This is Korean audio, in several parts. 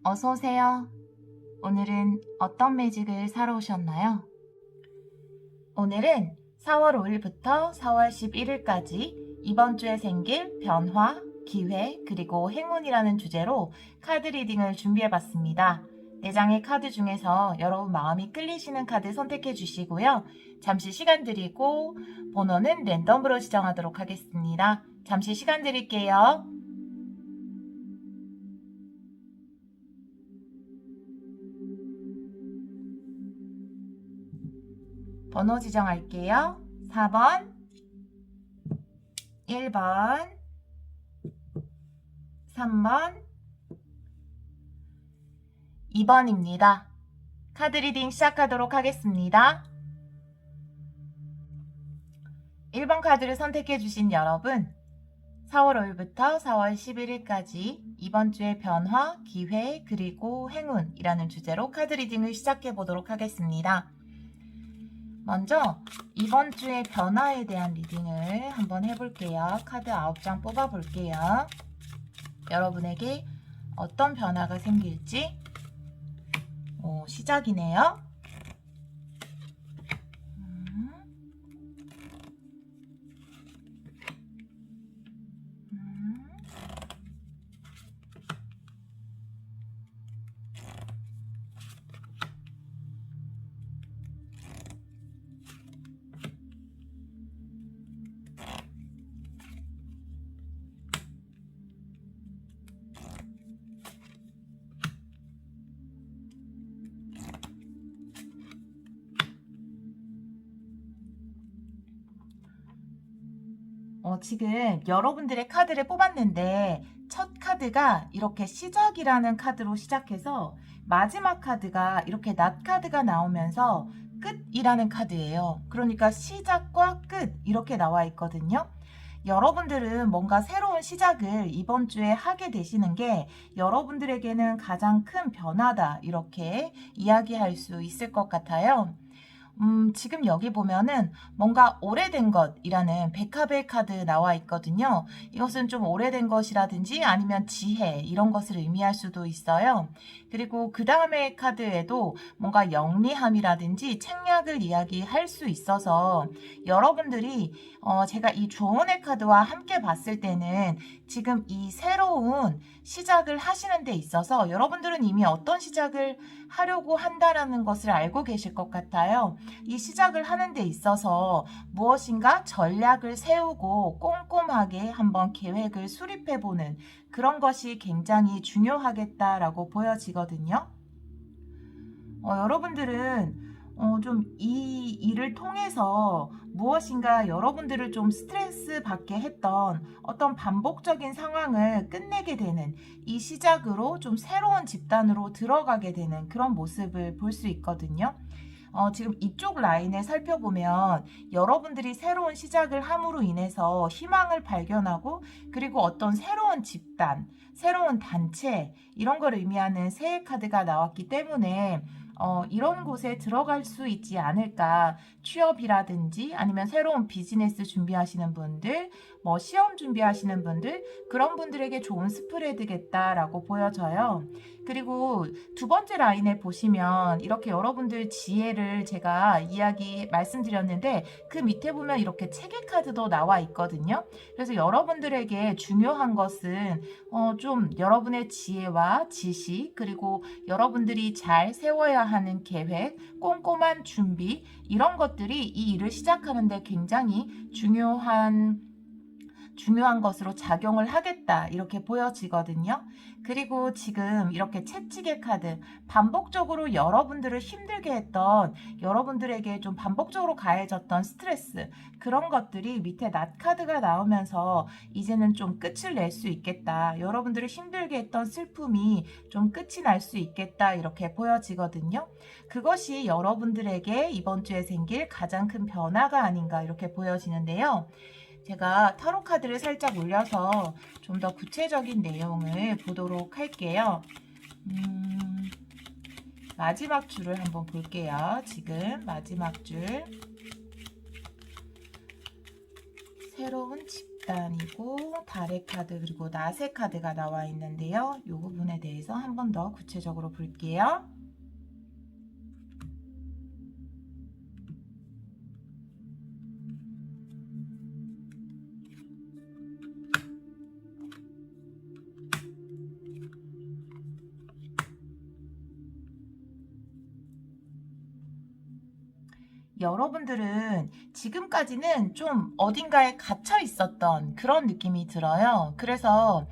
어서 오세요. 오늘은 어떤 매직을 사러 오셨나요? 오늘은 4월 5일부터 4월 11일까지 이번 주에 생길 변화, 기회, 그리고 행운이라는 주제로 카드 리딩을 준비해봤습니다. 4장의 카드 중에서 여러분 마음이 끌리시는 카드 선택해 주시고요. 잠시 시간 드리고 번호는 랜덤으로 지정하도록 하겠습니다. 잠시 시간 드릴게요. 번호 지정할게요. 4번, 1번, 3번, 2번입니다. 카드 리딩 시작하도록 하겠습니다. 1번 카드를 선택해 주신 여러분, 4월 5일부터 4월 11일까지 이번 주의 변화, 기회, 그리고 행운이라는 주제로 카드 리딩을 시작해 보도록 하겠습니다. 먼저 이번 주의 변화에 대한 리딩을 한번 해볼게요. 카드 9장 뽑아볼게요. 여러분에게 어떤 변화가 생길지 시작이네요. 지금 여러분들의 카드를 뽑았는데 첫 카드가 이렇게 시작이라는 카드로 시작해서 마지막 카드가 이렇게 낫 카드가 나오면서 끝이라는 카드예요. 그러니까 시작과 끝 이렇게 나와 있거든요. 여러분들은 뭔가 새로운 시작을 이번 주에 하게 되시는 게 여러분들에게는 가장 큰 변화다 이렇게 이야기할 수 있을 것 같아요. 지금 여기 보면은 뭔가 오래된 것이라는 백합의 카드 나와 있거든요. 이것은 좀 오래된 것이라든지 아니면 지혜 이런 것을 의미할 수도 있어요. 그리고 그 다음에 카드에도 뭔가 영리함이라든지 책략을 이야기할 수 있어서 여러분들이 제가 이 조언의 카드와 함께 봤을 때는 지금 이 새로운 시작을 하시는 데 있어서 여러분들은 이미 어떤 시작을 하려고 한다라는 것을 알고 계실 것 같아요. 이 시작을 하는 데 있어서 무엇인가 전략을 세우고 꼼꼼하게 한번 계획을 수립해보는 그런 것이 굉장히 중요하겠다라고 보여지거든요. 여러분들은 좀 이 일을 통해서 무엇인가 여러분들을 좀 스트레스 받게 했던 어떤 반복적인 상황을 끝내게 되는 이 시작으로 좀 새로운 집단으로 들어가게 되는 그런 모습을 볼 수 있거든요. 지금 이쪽 라인을 살펴보면 여러분들이 새로운 시작을 함으로 인해서 희망을 발견하고 그리고 어떤 새로운 집단, 새로운 단체 이런 걸 의미하는 새해 카드가 나왔기 때문에 이런 곳에 들어갈 수 있지 않을까. 취업이라든지 아니면 새로운 비즈니스 준비하시는 분들, 뭐 시험 준비하시는 분들, 그런 분들에게 좋은 스프레드겠다라고 보여져요. 그리고 두 번째 라인에 보시면 이렇게 여러분들 지혜를 제가 말씀드렸는데 그 밑에 보면 이렇게 체계 카드도 나와 있거든요. 그래서 여러분들에게 중요한 것은 좀 여러분의 지혜와 지식 그리고 여러분들이 잘 세워야 하는 계획, 꼼꼼한 준비 이런 것들이 이 일을 시작하는데 굉장히 중요한 것으로 작용을 하겠다 이렇게 보여지거든요. 그리고 지금 이렇게 채찍의 카드 반복적으로 여러분들을 힘들게 했던 여러분들에게 좀 반복적으로 가해졌던 스트레스 그런 것들이 밑에 낫 카드가 나오면서 이제는 좀 끝을 낼 수 있겠다. 여러분들을 힘들게 했던 슬픔이 좀 끝이 날 수 있겠다 이렇게 보여지거든요. 그것이 여러분들에게 이번 주에 생길 가장 큰 변화가 아닌가 이렇게 보여지는데요. 제가 타로 카드를 살짝 올려서 좀 더 구체적인 내용을 보도록 할게요. 마지막 줄을 한번 볼게요. 지금 마지막 줄. 새로운 집단. 집단이고 달의 카드 그리고 낫의 카드가 나와 있는데요. 이 부분에 대해서 한 번 더 구체적으로 볼게요. 여러분들은 지금까지는 좀 어딘가에 갇혀 있었던 그런 느낌이 들어요. 그래서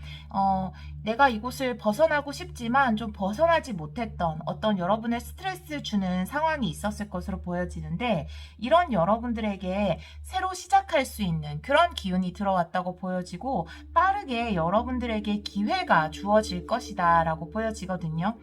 내가 이곳을 벗어나고 싶지만 좀 벗어나지 못했던 어떤 여러분의 스트레스 주는 상황이 있었을 것으로 보여지는데, 이런 여러분들에게 새로 시작할 수 있는 그런 기운이 들어왔다고 보여지고, 빠르게 여러분들에게 기회가 주어질 것이다 라고 보여지거든요.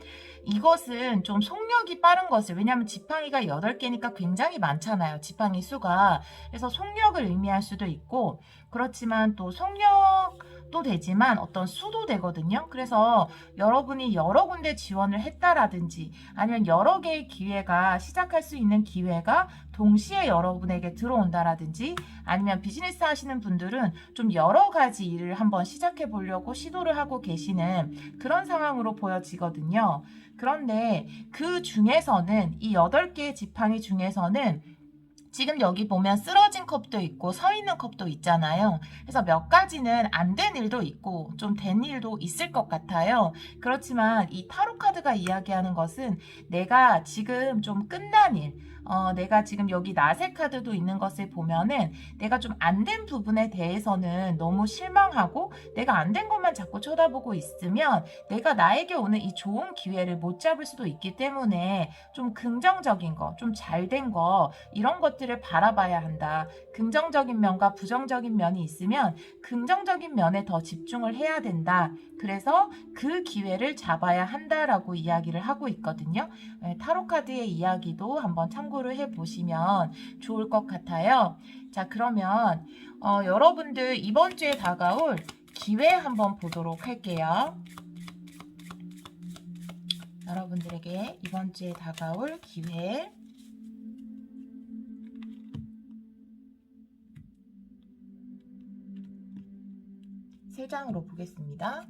이것은 좀 속력이 빠른 것을, 왜냐하면 지팡이가 8개니까 굉장히 많잖아요, 지팡이 수가. 그래서 속력을 의미할 수도 있고, 그렇지만 또 속력도 되지만 어떤 수도 되거든요. 그래서 여러분이 여러 군데 지원을 했다라든지 아니면 여러 개의 기회가, 시작할 수 있는 기회가 동시에 여러분에게 들어온다라든지, 아니면 비즈니스 하시는 분들은 좀 여러 가지 일을 한번 시작해 보려고 시도를 하고 계시는 그런 상황으로 보여지거든요. 그런데 그 중에서는, 이 8개의 지팡이 중에서는 지금 여기 보면 쓰러진 컵도 있고 서 있는 컵도 있잖아요. 그래서 몇 가지는 안 된 일도 있고 좀 된 일도 있을 것 같아요. 그렇지만 이 타로 카드가 이야기하는 것은 내가 지금 좀 끝난 일, 내가 지금 여기 나세 카드도 있는 것을 보면은 내가 좀 안 된 부분에 대해서는 너무 실망하고 내가 안 된 것만 자꾸 쳐다보고 있으면 내가 나에게 오는 이 좋은 기회를 못 잡을 수도 있기 때문에 좀 긍정적인 거, 좀 잘 된 거, 이런 것들을 바라봐야 한다. 긍정적인 면과 부정적인 면이 있으면 긍정적인 면에 더 집중을 해야 된다. 그래서 그 기회를 잡아야 한다라고 이야기를 하고 있거든요. 타로 카드의 이야기도 한번 참고를 해보시면 좋을 것 같아요. 자, 그러면 여러분들 이번 주에 다가올 기회 한번 보도록 할게요. 여러분들에게 이번 주에 다가올 기회. 세 장으로 보겠습니다.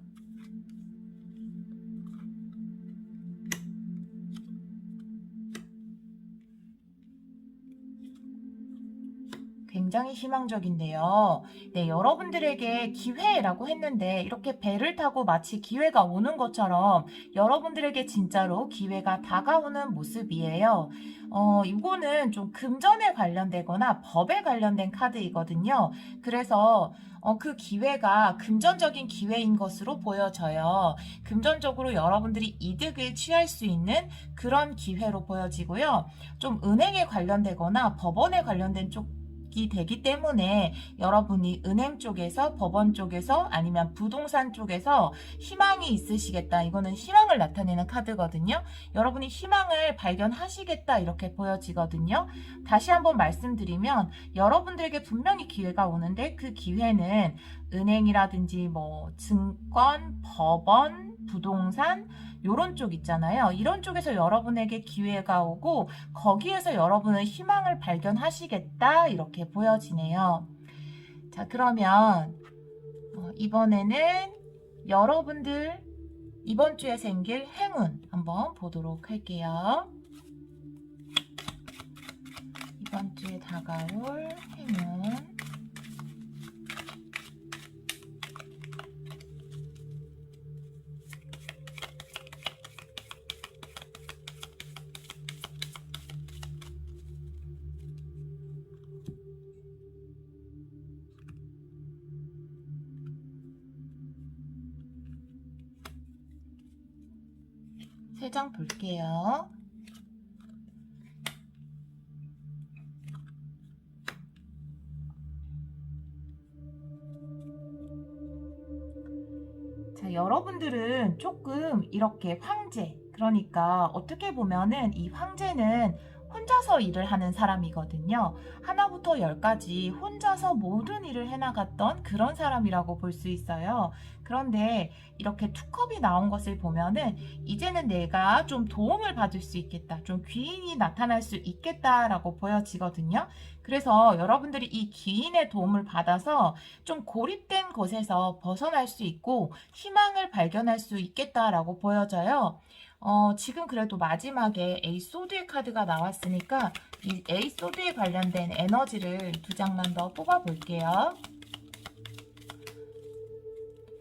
굉장히 희망적인데요. 네, 여러분들에게 기회라고 했는데 이렇게 배를 타고 마치 기회가 오는 것처럼 여러분들에게 진짜로 기회가 다가오는 모습이에요. 이거는 좀 금전에 관련되거나 법에 관련된 카드이거든요. 그래서 그 기회가 금전적인 기회인 것으로 보여져요. 금전적으로 여러분들이 이득을 취할 수 있는 그런 기회로 보여지고요. 좀 은행에 관련되거나 법원에 관련된 쪽이 되기 때문에 여러분이 은행 쪽에서, 법원 쪽에서, 아니면 부동산 쪽에서 희망이 있으시겠다. 이거는 희망을 나타내는 카드거든요. 여러분이 희망을 발견하시겠다 이렇게 보여지거든요. 다시 한번 말씀드리면 여러분들에게 분명히 기회가 오는데, 그 기회는 은행이라든지 뭐 증권, 법원, 부동산 요런 쪽 있잖아요. 이런 쪽에서 여러분에게 기회가 오고 거기에서 여러분은 희망을 발견하시겠다 이렇게 보여지네요. 자, 그러면 이번에는 여러분들 이번 주에 생길 행운 한번 보도록 할게요. 이번 주에 다가올 행운. 세 장 볼게요. 자, 여러분들은 조금 이렇게 황제, 그러니까 어떻게 보면은 이 황제는 혼자서 일을 하는 사람이거든요. 하나부터 10까지 혼자서 모든 일을 해나갔던 그런 사람이라고 볼 수 있어요. 그런데 이렇게 투컵이 나온 것을 보면은 이제는 내가 좀 도움을 받을 수 있겠다. 좀 귀인이 나타날 수 있겠다라고 보여지거든요. 그래서 여러분들이 이 귀인의 도움을 받아서 좀 고립된 곳에서 벗어날 수 있고 희망을 발견할 수 있겠다라고 보여져요. 지금 그래도 마지막에 에이스 소드의 카드가 나왔으니까 이 에이스 소드에 관련된 에너지를 두 장만 더 뽑아 볼게요.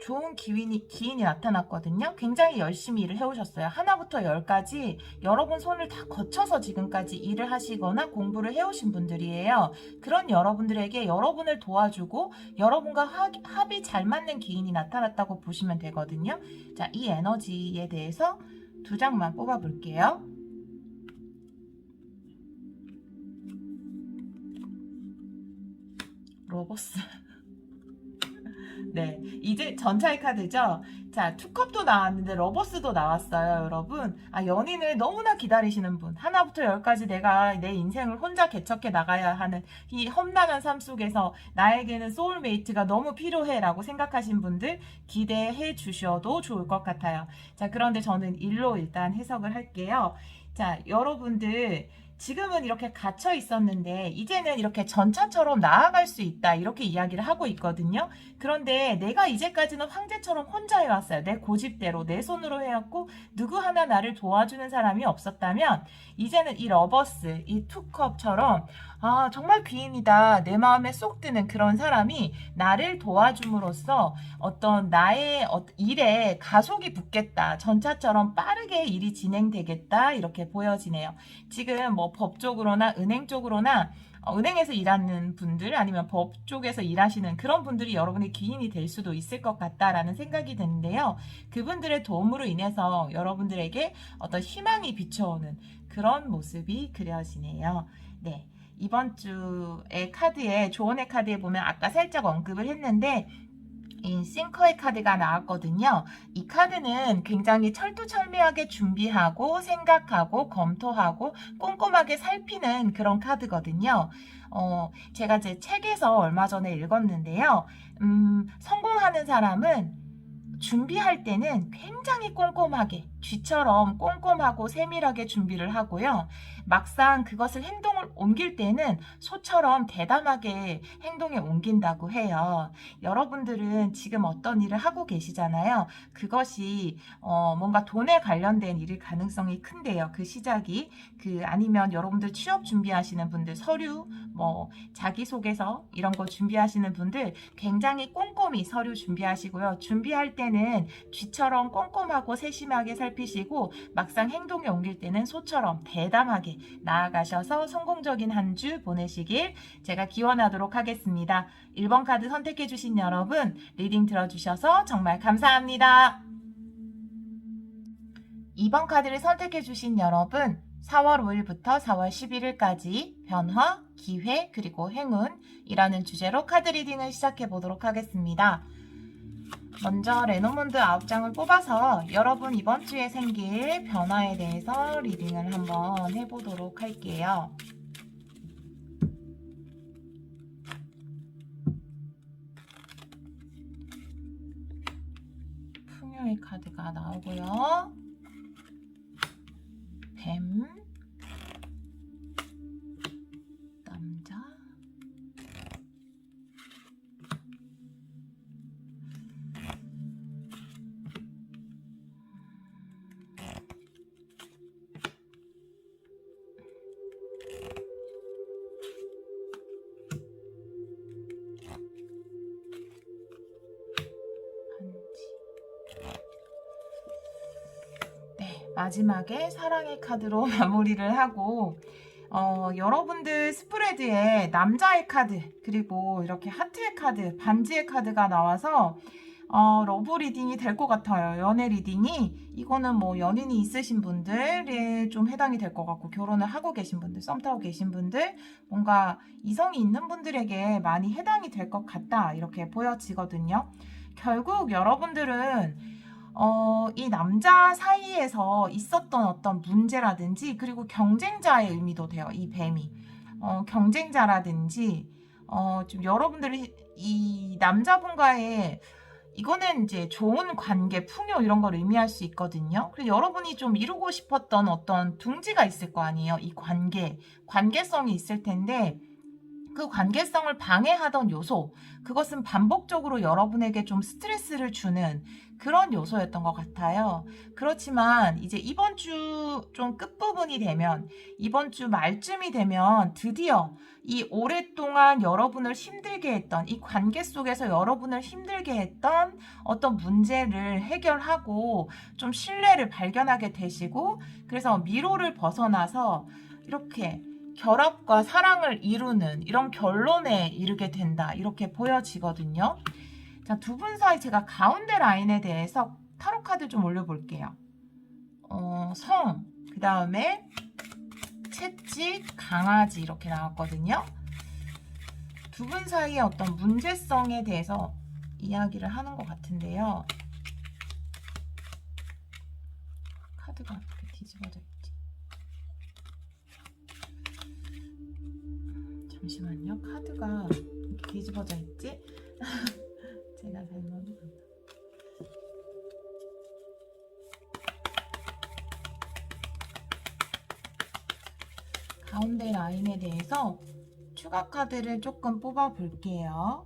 좋은 기인이 나타났거든요. 굉장히 열심히 일을 해오셨어요. 하나부터 열까지 여러분 손을 다 거쳐서 지금까지 일을 하시거나 공부를 해오신 분들이에요. 그런 여러분들에게 여러분을 도와주고 여러분과 합이 잘 맞는 기인이 나타났다고 보시면 되거든요. 자, 이 에너지에 대해서 두 장만 뽑아 볼게요. 로보스. 네, 이제 전차의 카드죠. 자, 투컵도 나왔는데 러버스도 나왔어요, 여러분. 아, 연인을 너무나 기다리시는 분. 하나부터 열까지 내가 내 인생을 혼자 개척해 나가야 하는 이 험난한 삶 속에서 나에게는 소울메이트가 너무 필요해라고 생각하신 분들 기대해 주셔도 좋을 것 같아요. 자, 그런데 저는 일로 일단 해석을 할게요. 자, 여러분들 지금은 이렇게 갇혀 있었는데 이제는 이렇게 전차처럼 나아갈 수 있다 이렇게 이야기를 하고 있거든요. 그런데 내가 이제까지는 황제처럼 혼자 해왔어요. 내 고집대로 내 손으로 해왔고 누구 하나 나를 도와주는 사람이 없었다면 이제는 이 러버스, 이 투컵처럼 아 정말 귀인이다 내 마음에 쏙 드는 그런 사람이 나를 도와줌으로써 어떤 나의 일에 가속이 붙겠다. 전차처럼 빠르게 일이 진행되겠다 이렇게 보여지네요. 지금 뭐 법 쪽으로나 은행 쪽으로나 은행에서 일하는 분들 아니면 법 쪽에서 일하시는 그런 분들이 여러분의 기인이 될 수도 있을 것 같다라는 생각이 드는데요. 그분들의 도움으로 인해서 여러분들에게 어떤 희망이 비춰오는 그런 모습이 그려지네요. 네. 이번 주의 카드에 조언의 카드에 보면 아까 살짝 언급을 했는데 이 싱커의 카드가 나왔거든요. 이 카드는 굉장히 철두철미하게 준비하고 생각하고 검토하고 꼼꼼하게 살피는 그런 카드거든요. 제가 제 책에서 얼마 전에 읽었는데요. 성공하는 사람은 준비할 때는 굉장히 꼼꼼하게 쥐처럼 꼼꼼하고 세밀하게 준비를 하고요. 막상 그것을 행동을 옮길 때는 소처럼 대담하게 행동에 옮긴다고 해요. 여러분들은 지금 어떤 일을 하고 계시잖아요. 그것이 뭔가 돈에 관련된 일일 가능성이 큰데요. 그 시작이 아니면 여러분들 취업 준비하시는 분들 서류 뭐 자기소개서 이런 거 준비하시는 분들 굉장히 꼼꼼히 서류 준비하시고요. 준비할 때는 쥐처럼 꼼꼼하고 세심하게 살피시고 막상 행동에 옮길 때는 소처럼 대담하게 나아가셔서 성공적인 한 주 보내시길 제가 기원하도록 하겠습니다. 1번 카드 선택해 주신 여러분 리딩 들어주셔서 정말 감사합니다. 2번 카드를 선택해 주신 여러분 4월 5일부터 4월 11일까지 변화, 기회, 그리고 행운이라는 주제로 카드 리딩을 시작해 보도록 하겠습니다. 먼저 레노몬드 9장을 뽑아서 여러분 이번 주에 생길 변화에 대해서 리딩을 한번 해보도록 할게요. 풍요의 카드가 나오고요. 뱀, 남자, 마지막에 사랑의 카드로 마무리를 하고 여러분들 스프레드에 남자의 카드 그리고 이렇게 하트의 카드, 반지의 카드가 나와서 러브 리딩이 될 것 같아요. 연애 리딩이 이거는 뭐 연인이 있으신 분들에 좀 해당이 될 것 같고 결혼을 하고 계신 분들, 썸 타고 계신 분들 뭔가 이성이 있는 분들에게 많이 해당이 될 것 같다 이렇게 보여지거든요. 결국 여러분들은 이 남자 사이에서 있었던 어떤 문제라든지 그리고 경쟁자의 의미도 돼요. 이 뱀이 경쟁자라든지 좀 여러분들이 이 남자분과의 이거는 이제 좋은 관계, 풍요 이런 걸 의미할 수 있거든요. 그래서 여러분이 좀 이루고 싶었던 어떤 둥지가 있을 거 아니에요. 이 관계성이 있을 텐데 그 관계성을 방해하던 요소, 그것은 반복적으로 여러분에게 좀 스트레스를 주는 그런 요소였던 것 같아요. 그렇지만 이제 이번 주 좀 끝부분이 되면, 이번 주 말쯤이 되면 드디어 이 오랫동안 여러분을 힘들게 했던, 이 관계 속에서 여러분을 힘들게 했던 어떤 문제를 해결하고 좀 신뢰를 발견하게 되시고, 그래서 미로를 벗어나서 이렇게 결합과 사랑을 이루는 이런 결론에 이르게 된다, 이렇게 보여지거든요. 자, 두 분 사이 제가 가운데 라인에 대해서 타로 카드 좀 올려볼게요. 성, 그 다음에 채찍, 강아지 이렇게 나왔거든요. 두 분 사이의 어떤 문제성에 대해서 이야기를 하는 것 같은데요. 카드가 어떻게 뒤집어져 있지? 잠시만요. 카드가 이렇게 뒤집어져 있지? 제가 잘못 가운데 라인에 대해서 추가 카드를 조금 뽑아 볼게요.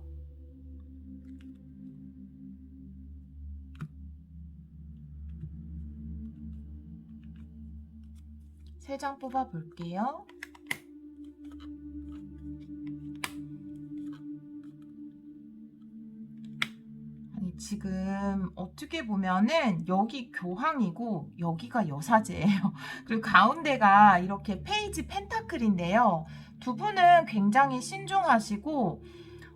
세 장 뽑아 볼게요. 아니, 지금 어떻게 보면은 여기 교황이고 여기가 여사제예요. 그리고 가운데가 이렇게 페이지 펜타클인데요. 두 분은 굉장히 신중하시고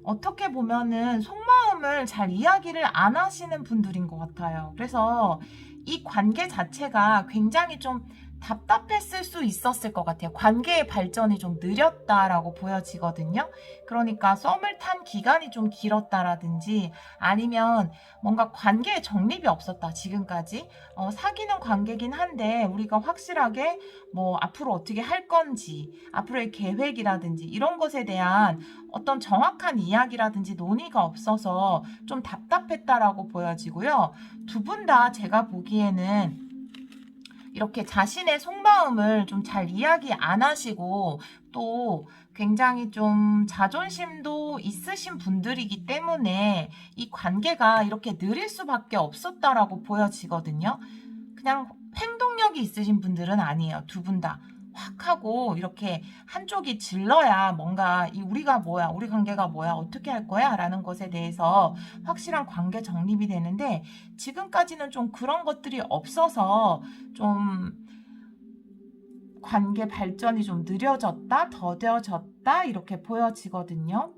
어떻게 보면은 속마음을 잘 이야기를 안 하시는 분들인 것 같아요. 그래서 이 관계 자체가 굉장히 좀 답답했을 수 있었을 것 같아요. 관계의 발전이 좀 느렸다라고 보여지거든요. 그러니까 썸을 탄 기간이 좀 길었다라든지 아니면 뭔가 관계에 정립이 없었다, 지금까지. 사귀는 관계긴 한데 우리가 확실하게 뭐 앞으로 어떻게 할 건지, 앞으로의 계획이라든지 이런 것에 대한 어떤 정확한 이야기라든지 논의가 없어서 좀 답답했다라고 보여지고요. 두 분 다 제가 보기에는 이렇게 자신의 속마음을 좀 잘 이야기 안 하시고 또 굉장히 좀 자존심도 있으신 분들이기 때문에 이 관계가 이렇게 느릴 수밖에 없었다라고 보여지거든요. 그냥 행동력이 있으신 분들은 아니에요. 두 분 다. 확 하고 이렇게 한쪽이 질러야 뭔가 우리가 뭐야, 우리 관계가 뭐야, 어떻게 할 거야 라는 것에 대해서 확실한 관계 정립이 되는데 지금까지는 좀 그런 것들이 없어서 좀 관계 발전이 좀 느려졌다, 더뎌졌다 이렇게 보여지거든요.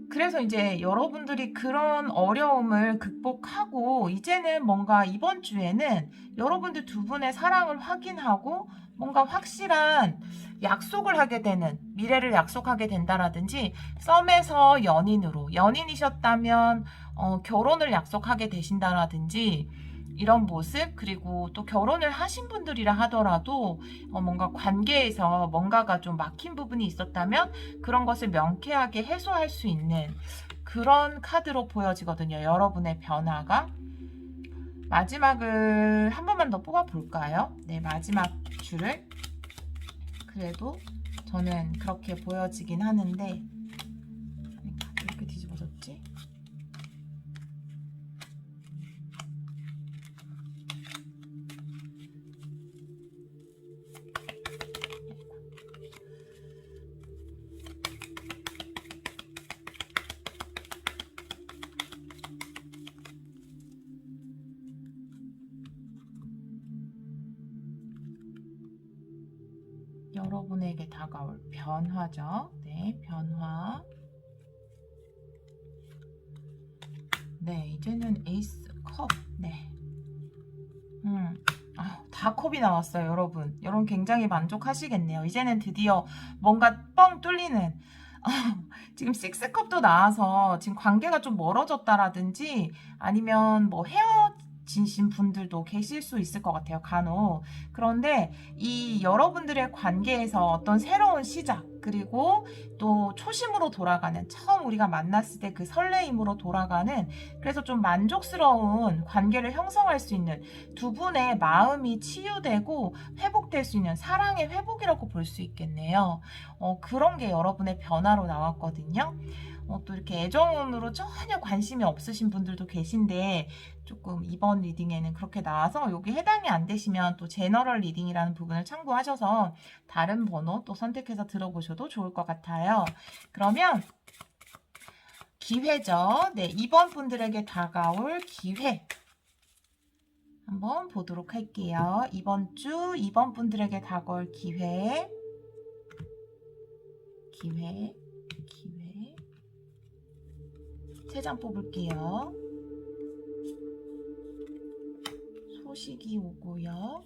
그래서 이제 여러분들이 그런 어려움을 극복하고 이제는 뭔가 이번 주에는 여러분들 두 분의 사랑을 확인하고 뭔가 확실한 약속을 하게 되는, 미래를 약속하게 된다라든지 썸에서 연인으로, 연인이셨다면 결혼을 약속하게 되신다라든지 이런 모습, 그리고 또 결혼을 하신 분들이라 하더라도 뭔가 관계에서 뭔가가 좀 막힌 부분이 있었다면 그런 것을 명쾌하게 해소할 수 있는 그런 카드로 보여지거든요. 여러분의 변화가. 마지막을 한 번만 더 뽑아 볼까요? 네, 마지막 줄을. 그래도 저는 그렇게 보여지긴 하는데, 아니, 카드 이렇게 뒤집어졌지? 여러분에게 다가올 변화죠. 네, 변화. 네, 이제는 에이스 컵. 네. 다 컵이 나왔어요, 여러분. 여러분 굉장히 만족하시겠네요. 이제는 드디어 뭔가 뻥 뚫리는 지금 6컵도 나와서 지금 관계가 좀 멀어졌다라든지 아니면 뭐 헤어지신 분들도 계실 수 있을 것 같아요, 간혹. 그런데 이 여러분들의 관계에서 어떤 새로운 시작, 그리고 또 초심으로 돌아가는, 처음 우리가 만났을 때 그 설레임으로 돌아가는, 그래서 좀 만족스러운 관계를 형성할 수 있는, 두 분의 마음이 치유되고 회복될 수 있는 사랑의 회복이라고 볼 수 있겠네요. 그런 게 여러분의 변화로 나왔거든요. 또 이렇게 애정으로 전혀 관심이 없으신 분들도 계신데, 조금 이번 리딩에는 그렇게 나와서 여기 해당이 안 되시면 또 제너럴 리딩이라는 부분을 참고하셔서 다른 번호 또 선택해서 들어보셔도 좋을 것 같아요. 그러면 기회죠. 네, 이번 분들에게 다가올 기회 한번 보도록 할게요. 이번 주 이번 분들에게 다가올 기회, 기회, 기회. 3장 뽑을게요. 소식이 오고요.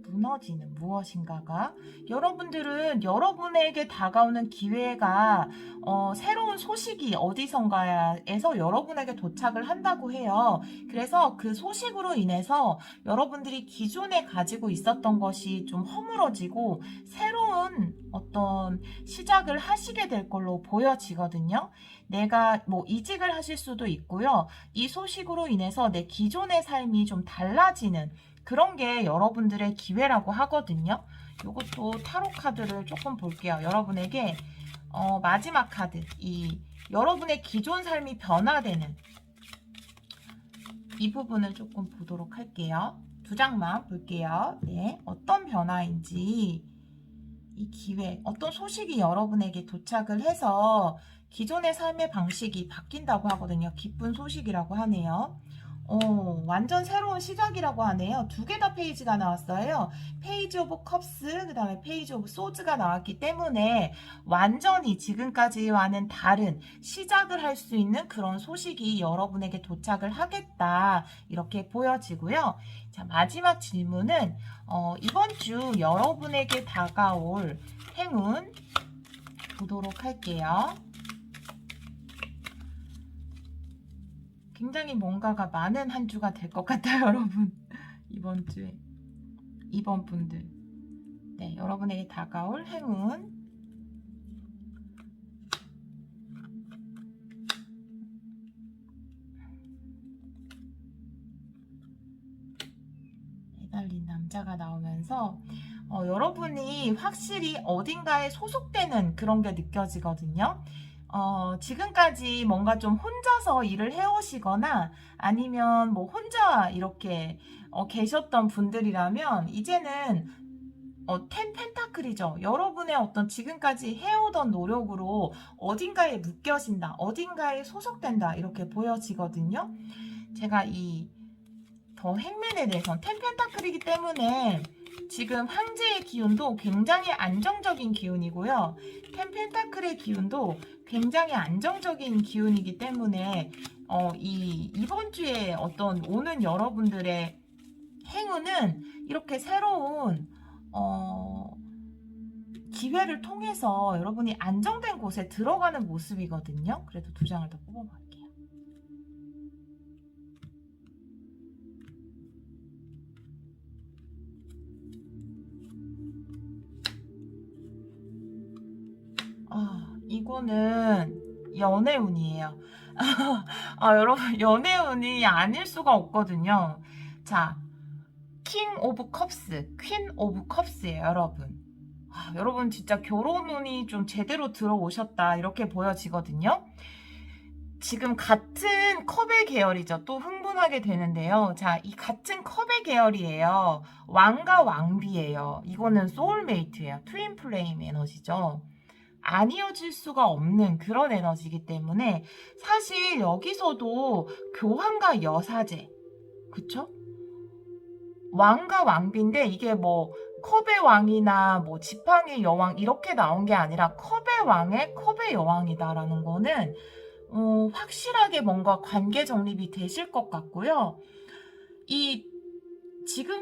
무너지는 무엇인가가, 여러분들은 여러분에게 다가오는 기회가 새로운 소식이 어디선가에서 여러분에게 도착을 한다고 해요. 그래서 그 소식으로 인해서 여러분들이 기존에 가지고 있었던 것이 좀 허물어지고 새로운 어떤 시작을 하시게 될 걸로 보여지거든요. 내가 뭐 이직을 하실 수도 있고요. 이 소식으로 인해서 내 기존의 삶이 좀 달라지는 그런 게 여러분들의 기회라고 하거든요. 이것도 타로 카드를 조금 볼게요. 여러분에게 마지막 카드, 이 여러분의 기존 삶이 변화되는 이 부분을 조금 보도록 할게요. 2장만 볼게요. 네, 어떤 변화인지, 이 기회, 어떤 소식이 여러분에게 도착을 해서 기존의 삶의 방식이 바뀐다고 하거든요. 기쁜 소식이라고 하네요. 완전 새로운 시작이라고 하네요. 2개 다 페이지가 나왔어요. 페이지 오브 컵스, 그 다음에 페이지 오브 소즈가 나왔기 때문에 완전히 지금까지와는 다른 시작을 할 수 있는 그런 소식이 여러분에게 도착을 하겠다, 이렇게 보여지고요. 자, 마지막 질문은 이번 주 여러분에게 다가올 행운 보도록 할게요. 굉장히 뭔가가 많은 한 주가 될 것 같아요, 여러분. 이번 주에. 이번 분들. 네, 여러분에게 다가올 행운. 매달린 남자가 나오면서 여러분이 확실히 어딘가에 소속되는 그런 게 느껴지거든요. 지금까지 뭔가 좀 혼자서 일을 해오시거나 아니면 뭐 혼자 이렇게 계셨던 분들이라면 이제는 텐 펜타클이죠. 여러분의 어떤 지금까지 해오던 노력으로 어딘가에 묶여진다, 어딘가에 소속된다, 이렇게 보여지거든요. 제가 이 더 행맨에 대해서는 텐 펜타클이기 때문에 지금 황제의 기운도 굉장히 안정적인 기운이고요. 텐 펜타클의 기운도 굉장히 안정적인 기운이기 때문에 이번 주에 어떤 오는 여러분들의 행운은 이렇게 새로운 기회를 통해서 여러분이 안정된 곳에 들어가는 모습이거든요. 그래도 2장을 더 뽑아볼게요. 이거는 연애운이에요. 여러분, 연애운이 아닐 수가 없거든요. 자, 킹 오브 컵스, 퀸 오브 컵스예요, 여러분. 여러분 진짜 결혼운이 좀 제대로 들어오셨다, 이렇게 보여지거든요. 지금 같은 컵의 계열이죠. 또 흥분하게 되는데요. 자, 이 같은 컵의 계열이에요. 왕과 왕비예요. 이거는 소울메이트예요. 트윈 플레임 에너지죠. 안 이어질 수가 없는 그런 에너지이기 때문에 사실 여기서도 교황과 여사제, 그쵸? 왕과 왕비인데 이게 뭐 컵의 왕이나 뭐 지팡이 여왕 이렇게 나온 게 아니라 컵의 왕의 컵의 여왕이다라는 거는 확실하게 뭔가 관계 정립이 되실 것 같고요. 지금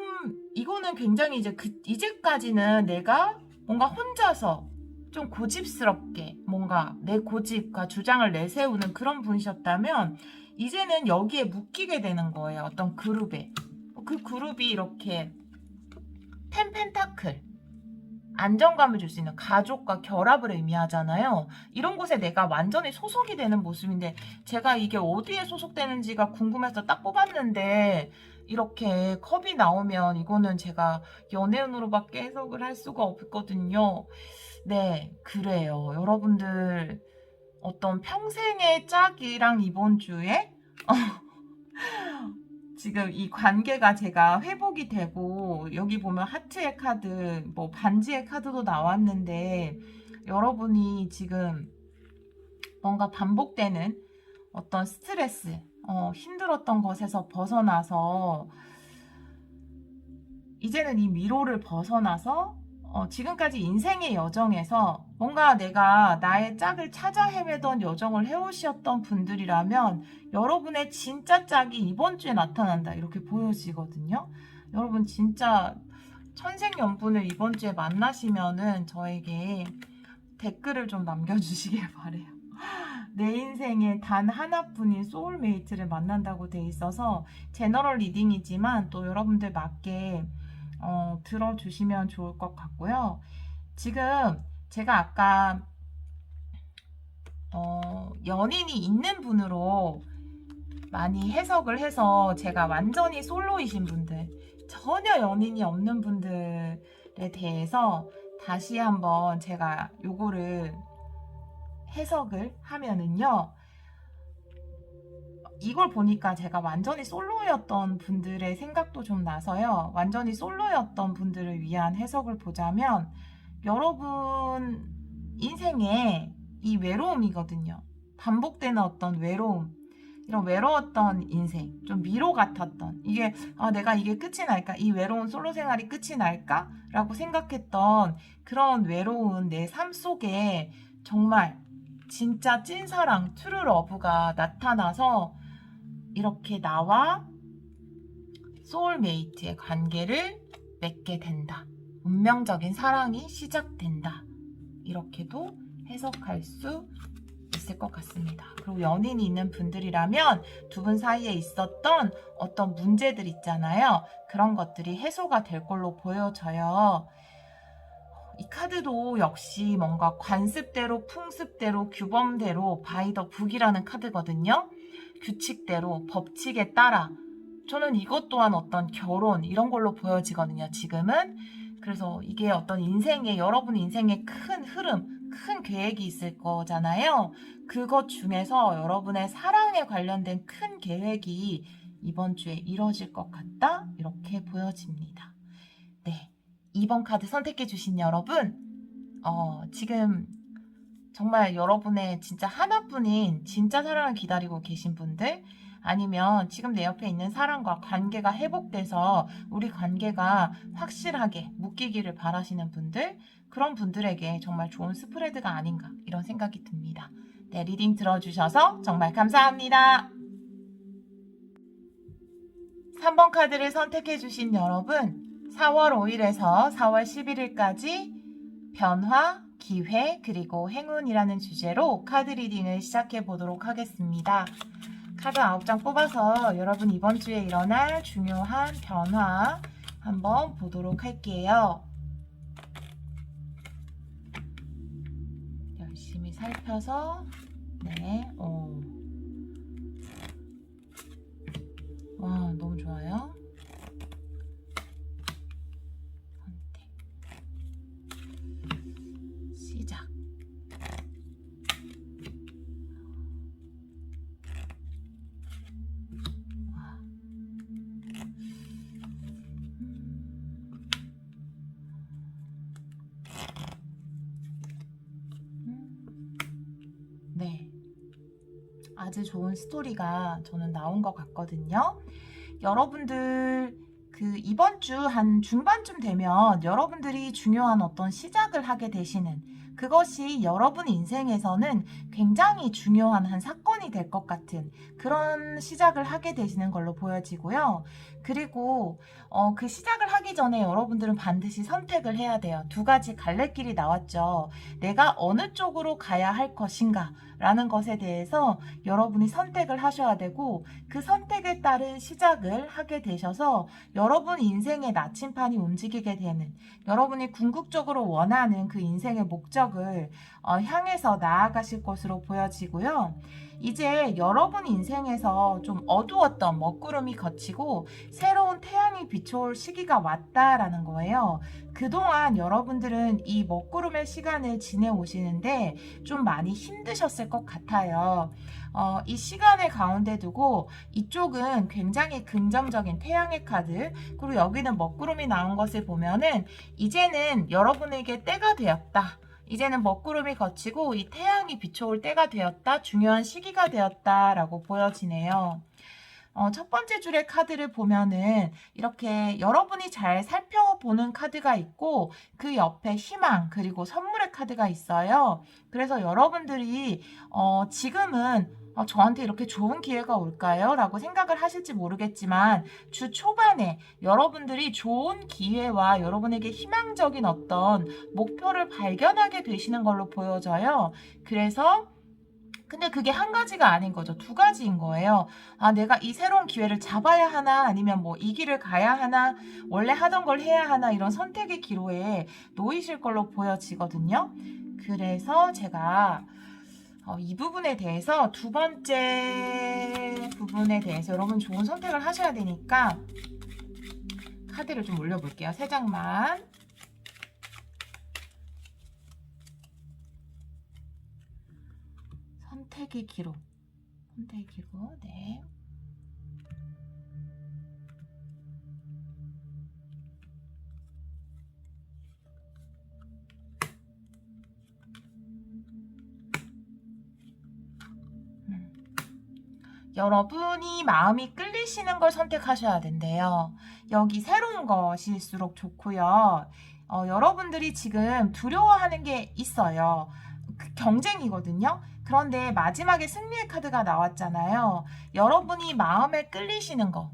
이거는 굉장히 이제까지는 내가 뭔가 혼자서 좀 고집스럽게 뭔가 내 고집과 주장을 내세우는 그런 분이셨다면 이제는 여기에 묶이게 되는 거예요. 어떤 그룹에. 그 그룹이 이렇게 텐 펜타클, 안정감을 줄 수 있는 가족과 결합을 의미하잖아요. 이런 곳에 내가 완전히 소속이 되는 모습인데 제가 이게 어디에 소속되는지가 궁금해서 딱 뽑았는데 이렇게 컵이 나오면 이거는 제가 연애운으로밖에 해석을 할 수가 없거든요. 네, 그래요. 여러분들 어떤 평생의 짝이랑 이번 주에 지금 이 관계가 제가 회복이 되고 여기 보면 하트의 카드, 뭐 반지의 카드도 나왔는데 여러분이 지금 뭔가 반복되는 어떤 스트레스, 힘들었던 것에서 벗어나서 이제는 이 미로를 벗어나서 지금까지 인생의 여정에서 뭔가 내가 나의 짝을 찾아 헤매던 여정을 해오셨던 분들이라면 여러분의 진짜 짝이 이번 주에 나타난다 이렇게 보여지거든요. 여러분 진짜 천생연분을 이번 주에 만나시면은 저에게 댓글을 좀 남겨주시길 바래요. 내 인생에 단 하나뿐인 소울메이트를 만난다고 돼 있어서 제너럴 리딩이지만 또 여러분들 맞게 들어주시면 좋을 것 같고요. 지금 제가 아까 연인이 있는 분으로 많이 해석을 해서 제가 완전히 솔로이신 분들, 전혀 연인이 없는 분들에 대해서 다시 한번 제가 요거를 해석을 하면은요. 이걸 보니까 제가 완전히 솔로였던 분들의 생각도 좀 나서요. 완전히 솔로였던 분들을 위한 해석을 보자면 여러분 인생에 이 외로움이거든요. 반복되는 어떤 외로움. 이런 외로웠던 인생, 좀 미로 같았던 이게 내가 이게 끝이 날까? 이 외로운 솔로 생활이 끝이 날까? 라고 생각했던 그런 외로운 내 삶 속에 정말 진짜 찐사랑, 트루 러브가 나타나서 이렇게 나와 소울메이트의 관계를 맺게 된다. 운명적인 사랑이 시작된다. 이렇게도 해석할 수 있을 것 같습니다. 그리고 연인이 있는 분들이라면 두 분 사이에 있었던 어떤 문제들 있잖아요. 그런 것들이 해소가 될 걸로 보여져요. 이 카드도 역시 뭔가 관습대로, 풍습대로, 규범대로 바이 더 북이라는 카드거든요. 규칙대로, 법칙에 따라. 저는 이것 또한 어떤 결혼 이런 걸로 보여지거든요. 지금은. 그래서 이게 어떤 인생의, 여러분 인생의 큰 흐름, 큰 계획이 있을 거잖아요. 그것 중에서 여러분의 사랑에 관련된 큰 계획이 이번 주에 이뤄질 것 같다. 이렇게 보여집니다. 네. 2번 카드 선택해 주신 여러분, 지금 정말 여러분의 진짜 하나뿐인 진짜 사랑을 기다리고 계신 분들, 아니면 지금 내 옆에 있는 사람과 관계가 회복돼서 우리 관계가 확실하게 묶이기를 바라시는 분들, 그런 분들에게 정말 좋은 스프레드가 아닌가 이런 생각이 듭니다. 네, 리딩 들어주셔서 정말 감사합니다. 3번 카드를 선택해 주신 여러분, 4월 5일에서 4월 11일까지 변화, 기회, 그리고 행운이라는 주제로 카드 리딩을 시작해 보도록 하겠습니다. 카드 9장 뽑아서 여러분 이번 주에 일어날 중요한 변화 한번 보도록 할게요. 열심히 살펴서 와, 너무 좋아요. 선택. 시작. 와. 네. 아주 좋은 스토리가 저는 나온 것 같거든요. 여러분들 이번 주 한 중반쯤 되면 여러분들이 중요한 어떤 시작을 하게 되시는 그것이 여러분 인생에서는 굉장히 중요한 한 사건이 될 것 같은 그런 시작을 하게 되시는 걸로 보여지고요. 그리고 그 시작을 하기 전에 여러분들은 반드시 선택을 해야 돼요. 두 가지 갈래길이 나왔죠. 내가 어느 쪽으로 가야 할 것인가 라는 것에 대해서 여러분이 선택을 하셔야 되고, 그 선택에 따른 시작을 하게 되셔서 여러분 인생의 나침판이 움직이게 되는, 여러분이 궁극적으로 원하는 그 인생의 목적을 향해서 나아가실 것으로 보여지고요. 이제 여러분 인생에서 좀 어두웠던 먹구름이 걷히고 새로운 태양이 비춰올 시기가 왔다라는 거예요. 그동안 여러분들은 이 먹구름의 시간을 지내오시는데 좀 많이 힘드셨을 것 같아요. 이 시간을 가운데 두고 이쪽은 굉장히 긍정적인 태양의 카드, 그리고 여기는 먹구름이 나온 것을 보면은 이제는 여러분에게 때가 되었다. 이제는 먹구름이 걷히고 이 태양이 비춰올 때가 되었다. 중요한 시기가 되었다라고 보여지네요. 첫 번째 줄의 카드를 보면은 이렇게 여러분이 잘 살펴보는 카드가 있고, 그 옆에 희망 그리고 선물의 카드가 있어요. 그래서 여러분들이 지금은 저한테 이렇게 좋은 기회가 올까요? 라고 생각을 하실지 모르겠지만, 주 초반에 여러분들이 좋은 기회와 여러분에게 희망적인 어떤 목표를 발견하게 되시는 걸로 보여져요. 그래서 근데 그게 한 가지가 아닌 거죠. 두 가지인 거예요. 내가 이 새로운 기회를 잡아야 하나, 아니면 뭐 이 길을 가야 하나, 원래 하던 걸 해야 하나, 이런 선택의 기로에 놓이실 걸로 보여지거든요. 그래서 제가 이 부분에 대해서, 두 번째 부분에 대해서 여러분 좋은 선택을 하셔야 되니까 카드를 좀 올려볼게요. 세 장만. 선택의 기로. 선택의 기로. 네. 여러분이 마음이 끌리시는 걸 선택하셔야 된대요. 여기 새로운 것일수록 좋고요. 여러분들이 지금 두려워하는 게 있어요. 경쟁이거든요. 그런데 마지막에 승리의 카드가 나왔잖아요. 여러분이 마음에 끌리시는 거,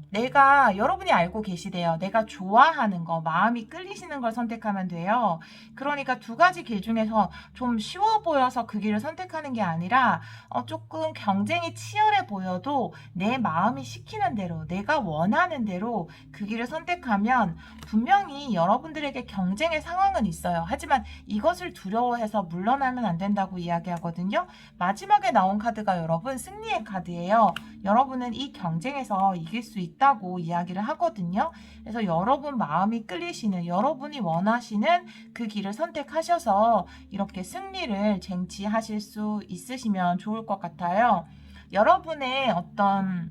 여러분이 알고 계시대요. 내가 좋아하는 거, 마음이 끌리시는 걸 선택하면 돼요. 그러니까 두 가지 길 중에서 좀 쉬워 보여서 그 길을 선택하는 게 아니라, 조금 경쟁이 치열해 보여도 내 마음이 시키는 대로, 내가 원하는 대로 그 길을 선택하면 분명히 여러분들에게 경쟁의 상황은 있어요. 하지만 이것을 두려워해서 물러나면 안 된다고 이야기하거든요. 마지막에 나온 카드가 여러분 승리의 카드예요. 여러분은 이 경쟁에서 이길 수 있다고 이야기를 하거든요. 그래서 여러분 마음이 끌리시는, 여러분이 원하시는 그 길을 선택하셔서 이렇게 승리를 쟁취하실 수 있으시면 좋을 것 같아요. 여러분의 어떤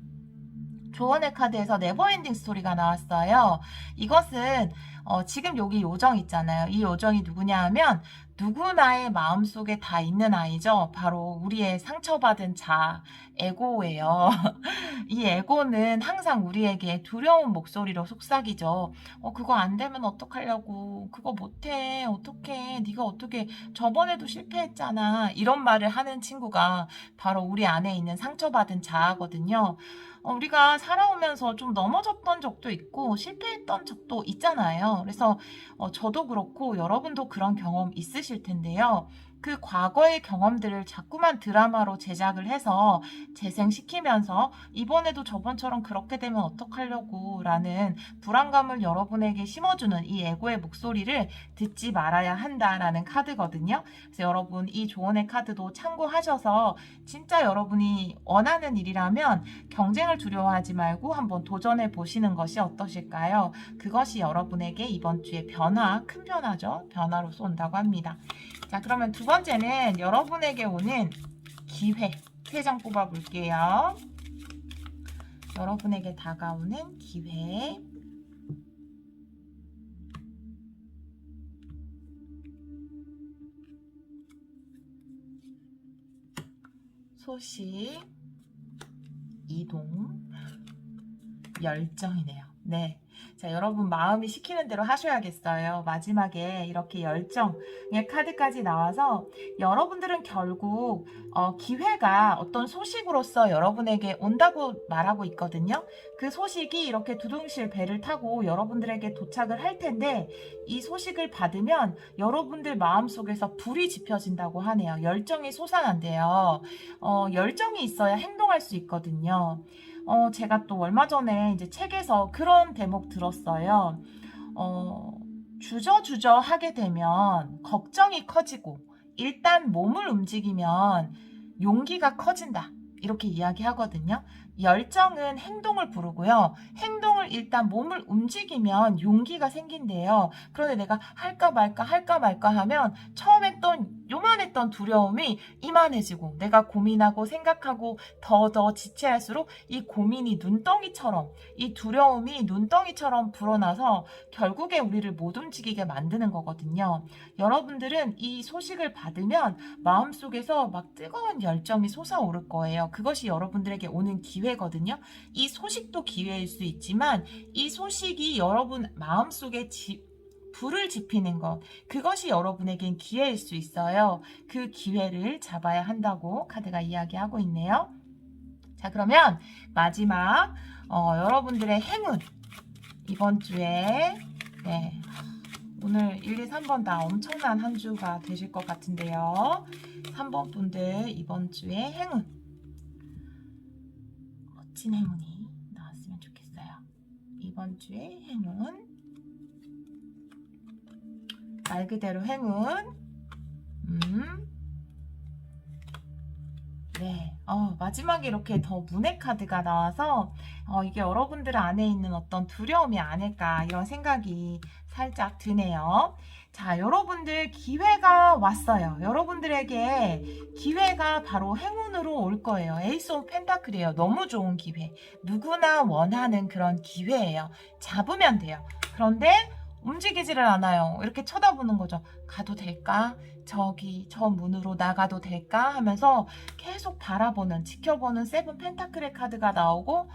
조언의 카드에서 네버엔딩 스토리가 나왔어요. 이것은 지금 여기 요정 있잖아요. 이 요정이 누구냐 하면 누구나의 마음속에 다 있는 아이죠. 바로 우리의 상처받은 자, 에고예요. 이 에고는 항상 우리에게 두려운 목소리로 속삭이죠. 그거 안 되면 어떡하려고, 그거 못해, 어떡해, 네가 어떻게, 저번에도 실패했잖아, 이런 말을 하는 친구가 바로 우리 안에 있는 상처받은 자아거든요. 우리가 살아오면서 좀 넘어졌던 적도 있고 실패했던 적도 있잖아요. 그래서 저도 그렇고 여러분도 그런 경험 있으실 텐데요. 그 과거의 경험들을 자꾸만 드라마로 제작을 해서 재생시키면서 이번에도 저번처럼 그렇게 되면 어떡하려고 라는 불안감을 여러분에게 심어주는 이 에고의 목소리를 듣지 말아야 한다라는 카드거든요. 그래서 여러분 이 조언의 카드도 참고하셔서 진짜 여러분이 원하는 일이라면 경쟁을 두려워하지 말고 한번 도전해 보시는 것이 어떠실까요? 그것이 여러분에게 이번 주에 큰 변화죠. 변화로서 온다고 합니다. 자, 그러면 두 번째는 여러분에게 오는 기회. 3장 뽑아볼게요. 여러분에게 다가오는 기회. 소식, 이동, 열정이네요. 네. 자, 여러분 마음이 시키는 대로 하셔야겠어요. 마지막에 이렇게 열정의 카드까지 나와서 여러분들은 결국 기회가 어떤 소식으로서 여러분에게 온다고 말하고 있거든요. 그 소식이 이렇게 두둥실 배를 타고 여러분들에게 도착을 할 텐데 이 소식을 받으면 여러분들 마음속에서 불이 지펴진다고 하네요. 열정이 솟아난대요. 열정이 있어야 행동할 수 있거든요. 제가 또 얼마 전에 이제 책에서 그런 대목 들었어요. 주저주저 하게 되면 걱정이 커지고 일단 몸을 움직이면 용기가 커진다. 이렇게 이야기하거든요. 열정은 행동을 부르고요. 행동을 일단 몸을 움직이면 용기가 생긴대요. 그런데 내가 할까 말까 하면 처음 했던 요만했던 두려움이 이만해지고 내가 고민하고 생각하고 더 지체할수록 이 고민이 눈덩이처럼 이 두려움이 눈덩이처럼 불어나서 결국에 우리를 못 움직이게 만드는 거거든요. 여러분들은 이 소식을 받으면 마음속에서 막 뜨거운 열정이 솟아오를 거예요. 그것이 여러분들에게 오는 기회거든요. 이 소식도 기회일 수 있지만 이 소식이 여러분 마음속에 불을 지피는 것, 그것이 여러분에겐 기회일 수 있어요. 그 기회를 잡아야 한다고 카드가 이야기하고 있네요. 자, 그러면 마지막 여러분들의 행운 이번 주에 네, 오늘 1, 2, 3번 다 엄청난 한 주가 되실 것 같은데요. 3번 분들 이번 주에 행운 멋진 행운이 나왔으면 좋겠어요. 이번 주에 행운 말 그대로 행운. 네. 마지막에 이렇게 더 문의 카드가 나와서 이게 여러분들 안에 있는 어떤 두려움이 아닐까 이런 생각이 살짝 드네요. 자, 여러분들 기회가 왔어요. 여러분들에게 기회가 바로 행운으로 올 거예요. 에이스 오브 펜타클이에요. 너무 좋은 기회. 누구나 원하는 그런 기회예요. 잡으면 돼요. 그런데 움직이지를 않아요. 이렇게 쳐다보는 거죠. 가도 될까? 저기 저 문으로 나가도 될까? 하면서 계속 바라보는 지켜보는 세븐 펜타클의 카드가 나오고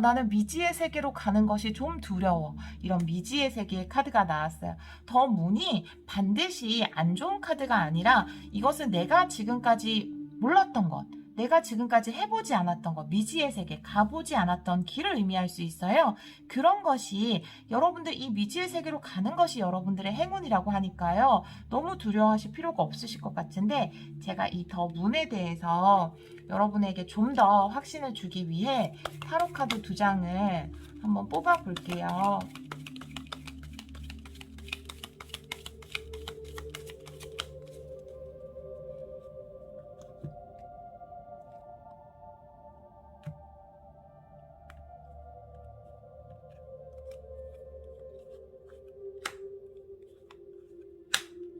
나는 미지의 세계로 가는 것이 좀 두려워. 이런 미지의 세계의 카드가 나왔어요. 더 문이 반드시 안 좋은 카드가 아니라 이것은 내가 지금까지 몰랐던 것, 내가 지금까지 해보지 않았던 것, 미지의 세계, 가보지 않았던 길을 의미할 수 있어요. 그런 것이 여러분들 이 미지의 세계로 가는 것이 여러분들의 행운이라고 하니까요. 너무 두려워하실 필요가 없으실 것 같은데 제가 이 더 문에 대해서 여러분에게 좀 더 확신을 주기 위해 타로 카드 2장을 한번 뽑아 볼게요.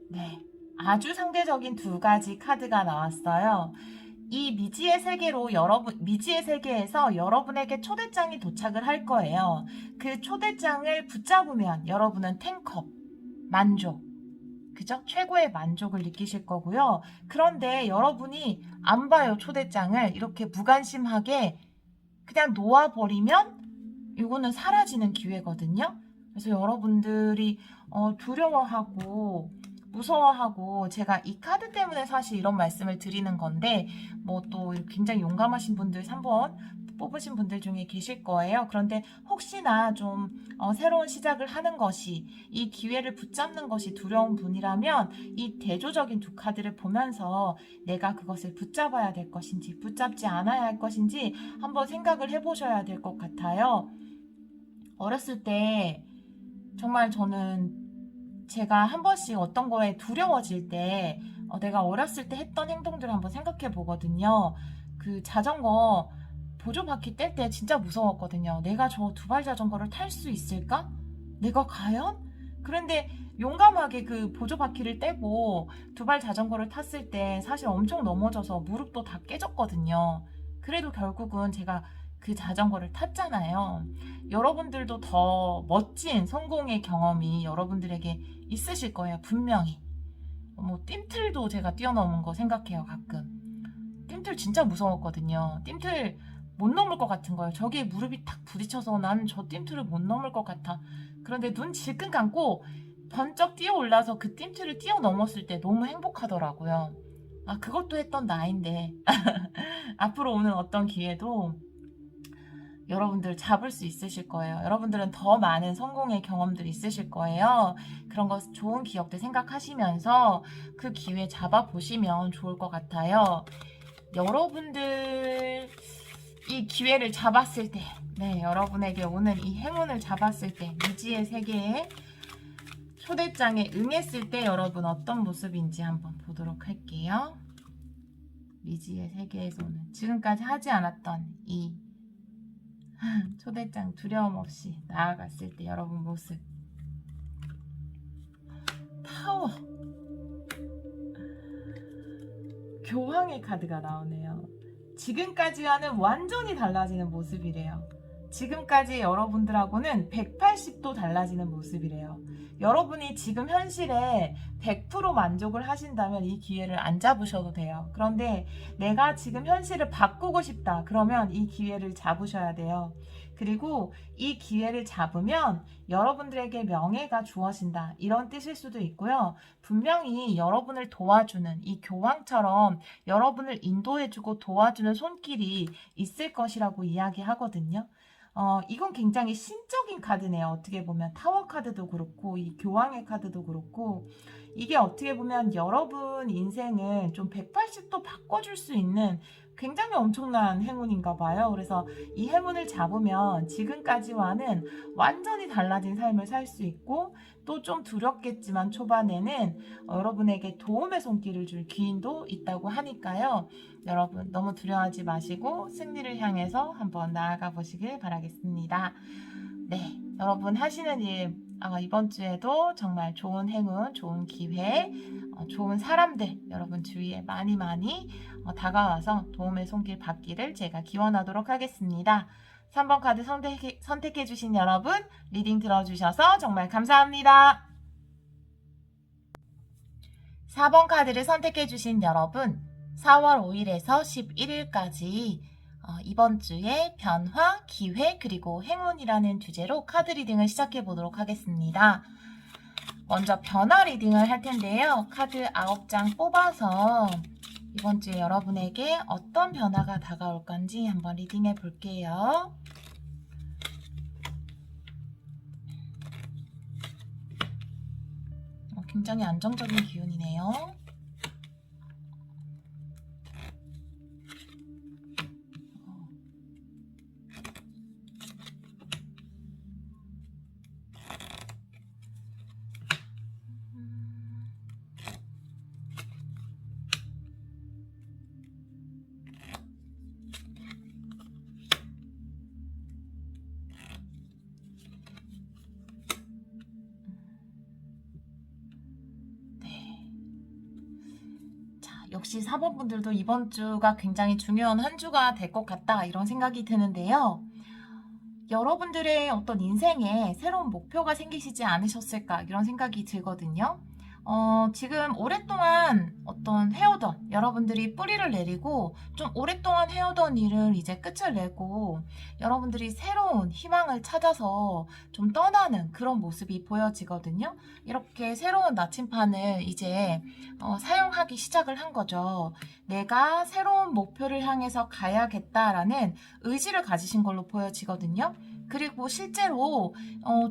네, 아주 상대적인 2가지 카드가 나왔어요. 이 미지의 세계로 미지의 세계에서 여러분에게 초대장이 도착을 할 거예요. 그 초대장을 붙잡으면 여러분은 10컵, 만족, 그죠? 최고의 만족을 느끼실 거고요. 그런데 여러분이 안 봐요, 초대장을. 이렇게 무관심하게 그냥 놓아버리면 이거는 사라지는 기회거든요. 그래서 여러분들이 두려워하고 무서워하고 제가 이 카드 때문에 사실 이런 말씀을 드리는 건데 뭐 또 굉장히 용감하신 분들 3번 뽑으신 분들 중에 계실 거예요. 그런데 혹시나 좀 새로운 시작을 하는 것이 이 기회를 붙잡는 것이 두려운 분이라면 이 대조적인 2카드를 보면서 내가 그것을 붙잡아야 될 것인지 붙잡지 않아야 할 것인지 한번 생각을 해보셔야 될 것 같아요. 어렸을 때 정말 저는 제가 한 번씩 어떤 거에 두려워질 때 내가 어렸을 때 했던 행동들을 한번 생각해 보거든요. 그 자전거 보조바퀴 뗄 때 진짜 무서웠거든요. 내가 저 2발 자전거를 탈 수 있을까? 내가 과연? 그런데 용감하게 그 보조바퀴를 떼고 2발 자전거를 탔을 때 사실 엄청 넘어져서 무릎도 다 깨졌거든요. 그래도 결국은 제가 그 자전거를 탔잖아요. 여러분들도 더 멋진 성공의 경험이 여러분들에게 있으실 거예요. 분명히. 뭐 띰틀도 제가 뛰어넘은 거 생각해요. 가끔. 띰틀 진짜 무서웠거든요. 띰틀 못 넘을 것 같은 거예요. 저기에 무릎이 탁 부딪혀서 나는 저 띰틀을 못 넘을 것 같아. 그런데 눈 질끈 감고 번쩍 뛰어 올라서 그 띰틀을 뛰어 넘었을 때 너무 행복하더라고요. 아, 그것도 했던 나인데 앞으로 오는 어떤 기회도 여러분들 잡을 수 있으실 거예요. 여러분들은 더 많은 성공의 경험들이 있으실 거예요. 그런 거 좋은 기억들 생각하시면서 그 기회 잡아보시면 좋을 것 같아요. 여러분들 이 기회를 잡았을 때, 네, 여러분에게 오는 이 행운을 잡았을 때, 미지의 세계에 초대장에 응했을 때 여러분 어떤 모습인지 한번 보도록 할게요. 미지의 세계에서는 지금까지 하지 않았던 이 초대장 두려움 없이 나아갔을 때 여러분 모습. 타워. 교황의 카드가 나오네요. 지금까지와는 완전히 달라지는 모습이래요. 지금까지 여러분들하고는 180도 달라지는 모습이래요. 여러분이 지금 현실에 100% 만족을 하신다면 이 기회를 안 잡으셔도 돼요. 그런데 내가 지금 현실을 바꾸고 싶다. 그러면 이 기회를 잡으셔야 돼요. 그리고 이 기회를 잡으면 여러분들에게 명예가 주어진다. 이런 뜻일 수도 있고요. 분명히 여러분을 도와주는 이 교황처럼 여러분을 인도해주고 도와주는 손길이 있을 것이라고 이야기하거든요. 이건 굉장히 신적인 카드네요. 어떻게 보면 타워 카드도 그렇고 이 교황의 카드도 그렇고 이게 어떻게 보면 여러분 인생을 좀 180도 바꿔줄 수 있는 굉장히 엄청난 행운인가 봐요. 그래서 이 행운을 잡으면 지금까지와는 완전히 달라진 삶을 살 수 있고 또 좀 두렵겠지만 초반에는 여러분에게 도움의 손길을 줄 기인도 있다고 하니까요. 여러분 너무 두려워하지 마시고 승리를 향해서 한번 나아가 보시길 바라겠습니다. 네, 여러분 하시는 일 이번 주에도 정말 좋은 행운, 좋은 기회, 좋은 사람들 여러분 주위에 많이 다가와서 도움의 손길 받기를 제가 기원하도록 하겠습니다. 3번 카드 선택해 주신 여러분 리딩 들어주셔서 정말 감사합니다. 4번 카드를 선택해 주신 여러분 4월 5일에서 11일까지 이번 주에 변화, 기회, 그리고 행운이라는 주제로 카드 리딩을 시작해 보도록 하겠습니다. 먼저 변화 리딩을 할 텐데요. 카드 9장 뽑아서 이번 주에 여러분에게 어떤 변화가 다가올 건지 한번 리딩해 볼게요. 굉장히 안정적인 기운이네요. 역시 4번 분들도 이번 주가 굉장히 중요한 한 주가 될 것 같다 이런 생각이 드는데요. 여러분들의 어떤 인생에 새로운 목표가 생기시지 않으셨을까 이런 생각이 들거든요. 지금 오랫동안 어떤 해오던 여러분들이 뿌리를 내리고 좀 오랫동안 해오던 일을 이제 끝을 내고 여러분들이 새로운 희망을 찾아서 좀 떠나는 그런 모습이 보여지거든요. 이렇게 새로운 나침판을 이제 사용하기 시작을 한 거죠. 내가 새로운 목표를 향해서 가야겠다라는 의지를 가지신 걸로 보여지거든요. 그리고 실제로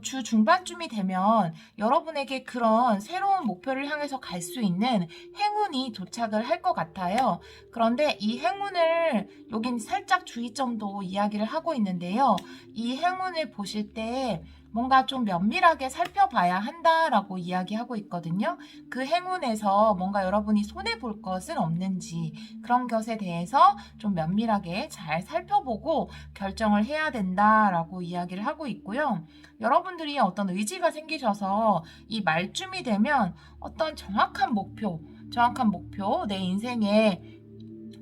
주 중반쯤이 되면 여러분에게 그런 새로운 목표를 향해서 갈 수 있는 행운이 도착을 할 것 같아요. 그런데 이 행운을 여긴 살짝 주의점도 이야기를 하고 있는데요. 이 행운을 보실 때 뭔가 좀 면밀하게 살펴봐야 한다라고 이야기하고 있거든요. 그 행운에서 뭔가 여러분이 손해볼 것은 없는지 그런 것에 대해서 좀 면밀하게 잘 살펴보고 결정을 해야 된다라고 이야기를 하고 있고요. 여러분들이 어떤 의지가 생기셔서 이 말쯤이 되면 어떤 정확한 목표, 내 인생의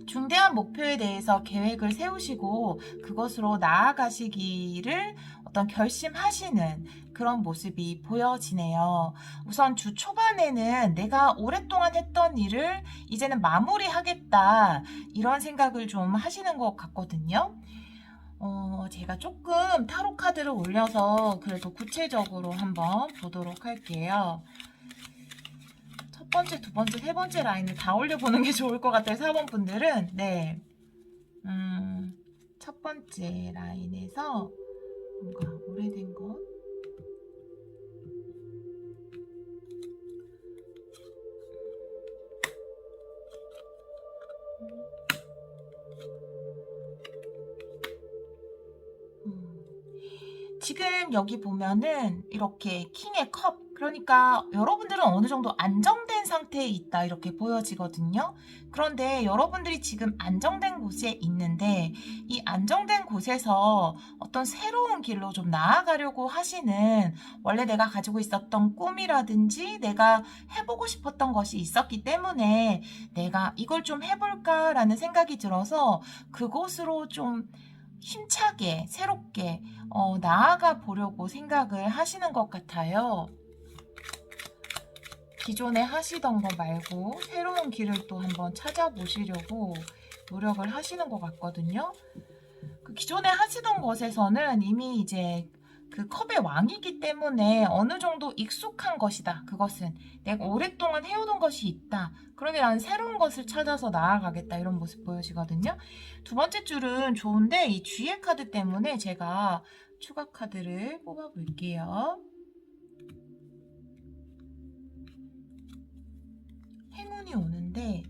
중대한 목표에 대해서 계획을 세우시고 그것으로 나아가시기를 어떤 결심하시는 그런 모습이 보여지네요. 우선 주 초반에는 내가 오랫동안 했던 일을 이제는 마무리하겠다 이런 생각을 좀 하시는 것 같거든요. 제가 조금 타로 카드를 올려서 그래도 구체적으로 한번 보도록 할게요. 첫 번째, 두 번째, 세 번째 라인을 다 올려보는 게 좋을 것 같아요. 4번 분들은. 네. 첫 번째 라인에서 뭔가 오래된 것. 지금 여기 보면은 이렇게 킹의 컵, 그러니까 여러분들은 어느 정도 안정된 상태에 있다 이렇게 보여지거든요. 그런데 여러분들이 지금 안정된 곳에 있는데 이 안정된 곳에서 어떤 새로운 길로 좀 나아가려고 하시는, 원래 내가 가지고 있었던 꿈이라든지 내가 해보고 싶었던 것이 있었기 때문에 내가 이걸 좀 해볼까라는 생각이 들어서 그곳으로 좀 힘차게 새롭게 나아가 보려고 생각을 하시는 것 같아요. 기존에 하시던 거 말고 새로운 길을 또 한번 찾아보시려고 노력을 하시는 것 같거든요. 그 기존에 하시던 것에서는 이미 이제 그 컵의 왕이기 때문에 어느 정도 익숙한 것이다. 그것은 내가 오랫동안 해오던 것이 있다. 그런데 나는 새로운 것을 찾아서 나아가겠다. 이런 모습 보여지거든요. 두 번째 줄은 좋은데 이 쥐의 카드 때문에 제가 추가 카드를 뽑아 볼게요. 행운이 오는데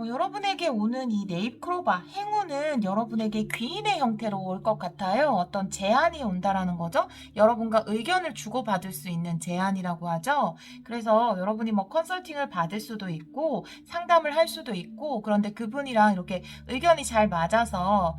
여러분에게 오는 이 네잎크로바 행운은 여러분에게 귀인의 형태로 올 것 같아요. 어떤 제안이 온다라는 거죠. 여러분과 의견을 주고받을 수 있는 제안이라고 하죠. 그래서 여러분이 뭐 컨설팅을 받을 수도 있고 상담을 할 수도 있고, 그런데 그분이랑 이렇게 의견이 잘 맞아서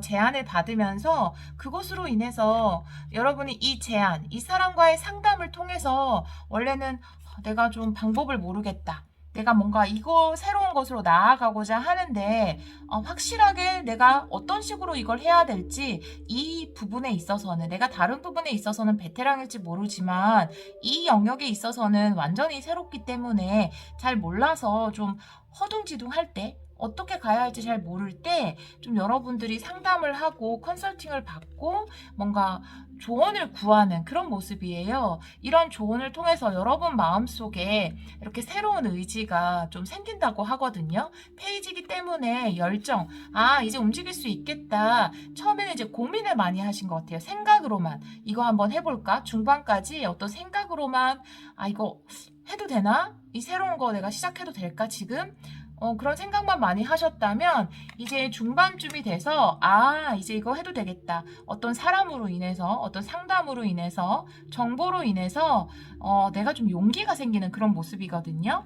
제안을 받으면서 그것으로 인해서 여러분이 이 제안, 이 사람과의 상담을 통해서 원래는 내가 좀 방법을 모르겠다. 내가 뭔가 이거 새로운 것으로 나아가고자 하는데 확실하게 내가 어떤 식으로 이걸 해야 될지, 이 부분에 있어서는 내가 다른 부분에 있어서는 베테랑일지 모르지만 이 영역에 있어서는 완전히 새롭기 때문에 잘 몰라서 좀 허둥지둥할 때, 어떻게 가야 할지 잘 모를 때 좀 여러분들이 상담을 하고 컨설팅을 받고 뭔가 조언을 구하는 그런 모습이에요. 이런 조언을 통해서 여러분 마음속에 이렇게 새로운 의지가 좀 생긴다고 하거든요. 페이지이기 때문에 열정, 이제 움직일 수 있겠다. 처음에는 이제 고민을 많이 하신 것 같아요. 생각으로만 이거 한번 해볼까? 중반까지 어떤 생각으로만 이거 해도 되나? 이 새로운 거 내가 시작해도 될까 지금? 그런 생각만 많이 하셨다면 이제 중반쯤이 돼서 이제 이거 해도 되겠다. 어떤 사람으로 인해서, 어떤 상담으로 인해서, 정보로 인해서 내가 좀 용기가 생기는 그런 모습이거든요.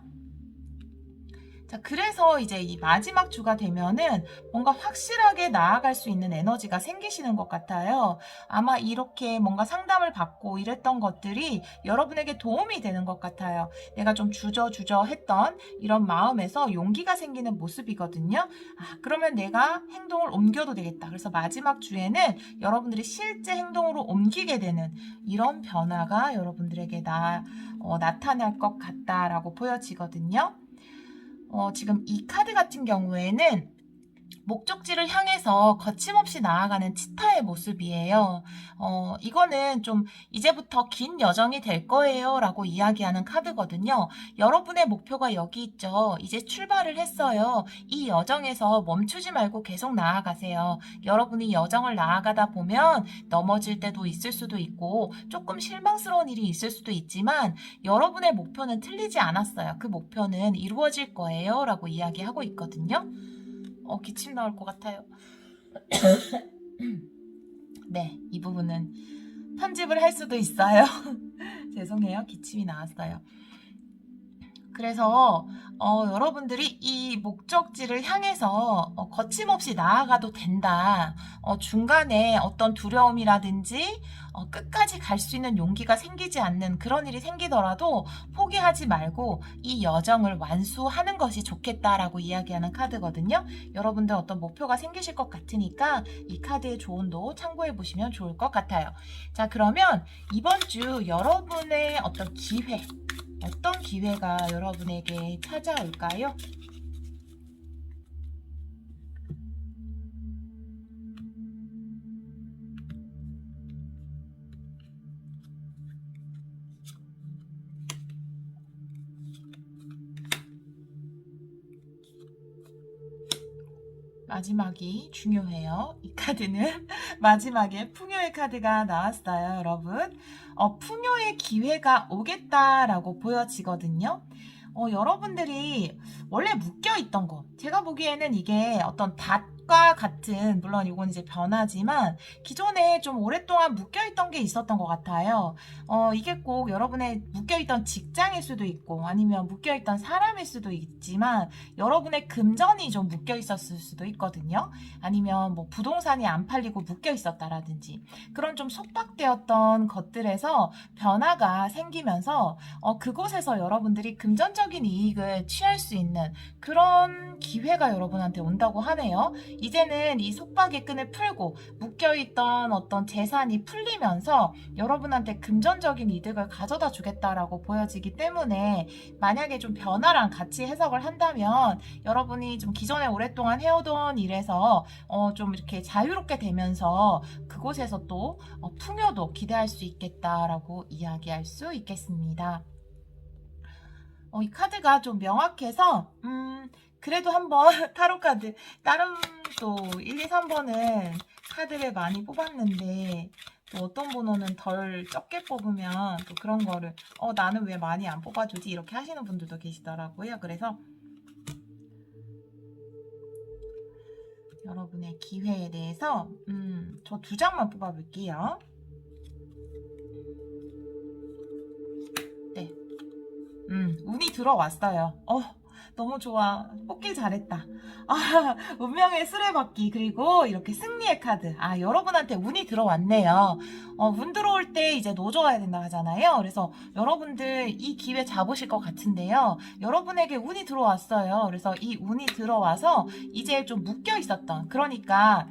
자, 그래서 이제 이 마지막 주가 되면은 뭔가 확실하게 나아갈 수 있는 에너지가 생기시는 것 같아요. 아마 이렇게 뭔가 상담을 받고 이랬던 것들이 여러분에게 도움이 되는 것 같아요. 내가 좀 주저주저 했던 이런 마음에서 용기가 생기는 모습이거든요. 그러면 내가 행동을 옮겨도 되겠다. 그래서 마지막 주에는 여러분들이 실제 행동으로 옮기게 되는 이런 변화가 여러분들에게 나타날 것 같다라고 보여지거든요. 지금 이 카드 같은 경우에는 목적지를 향해서 거침없이 나아가는 치타의 모습이에요. 이거는 좀 이제부터 긴 여정이 될 거예요 라고 이야기하는 카드거든요. 여러분의 목표가 여기 있죠. 이제 출발을 했어요. 이 여정에서 멈추지 말고 계속 나아가세요. 여러분이 여정을 나아가다 보면 넘어질 때도 있을 수도 있고 조금 실망스러운 일이 있을 수도 있지만 여러분의 목표는 틀리지 않았어요. 그 목표는 이루어질 거예요 라고 이야기하고 있거든요. 기침 나올 것 같아요. 네, 이 부분은 편집을 할 수도 있어요. 죄송해요. 기침이 나왔어요. 그래서 여러분들이 이 목적지를 향해서 거침없이 나아가도 된다. 중간에 어떤 두려움이라든지 끝까지 갈 수 있는 용기가 생기지 않는 그런 일이 생기더라도 포기하지 말고 이 여정을 완수하는 것이 좋겠다라고 이야기하는 카드거든요. 여러분들 어떤 목표가 생기실 것 같으니까 이 카드의 조언도 참고해 보시면 좋을 것 같아요. 자, 그러면 이번 주 여러분의 어떤 기회가 여러분에게 찾아올까요? 마지막이 중요해요. 이 카드는 마지막에 풍요의 카드가 나왔어요, 여러분. 풍요의 기회가 오겠다라고 보여지거든요. 여러분들이 원래 묶여있던 거, 제가 보기에는 이게 어떤 닷과 같은, 물론 이건 이제 변하지만 기존에 좀 오랫동안 묶여있던 게 있었던 것 같아요. 이게 꼭 여러분의 묶여있던 직장일 수도 있고 아니면 묶여있던 사람일 수도 있지만 여러분의 금전이 좀 묶여있었을 수도 있거든요. 아니면 뭐 부동산이 안 팔리고 묶여있었다라든지 그런 좀 속박되었던 것들에서 변화가 생기면서 그곳에서 여러분들이 금전적인 이익을 취할 수 있는 그런 기회가 여러분한테 온다고 하네요. 이제는 이 속박의 끈을 풀고 묶여있던 어떤 재산이 풀리면서 여러분한테 금전적인 이득을 가져다 주겠다라고 보여지기 때문에 만약에 좀 변화랑 같이 해석을 한다면 여러분이 좀 기존에 오랫동안 해오던 일에서 좀 이렇게 자유롭게 되면서 그곳에서 또 풍요도 기대할 수 있겠다라고 이야기할 수 있겠습니다. 이 카드가 좀 명확해서 그래도 한번 타로 카드 다른 또 1, 2, 3번은 카드를 많이 뽑았는데 또 어떤 번호는 덜 적게 뽑으면 또 그런 거를 나는 왜 많이 안 뽑아주지 이렇게 하시는 분들도 계시더라고요. 그래서 여러분의 기회에 대해서 저 2장만 뽑아볼게요. 네, 운이 들어왔어요. 너무 좋아. 뽑길 잘했다. 운명의 수레바퀴 그리고 이렇게 승리의 카드. 여러분한테 운이 들어왔네요. 운 들어올 때 이제 노져야 된다 하잖아요. 그래서 여러분들 이 기회 잡으실 것 같은데요. 여러분에게 운이 들어왔어요. 그래서 이 운이 들어와서 이제 좀 묶여 있었던, 그러니까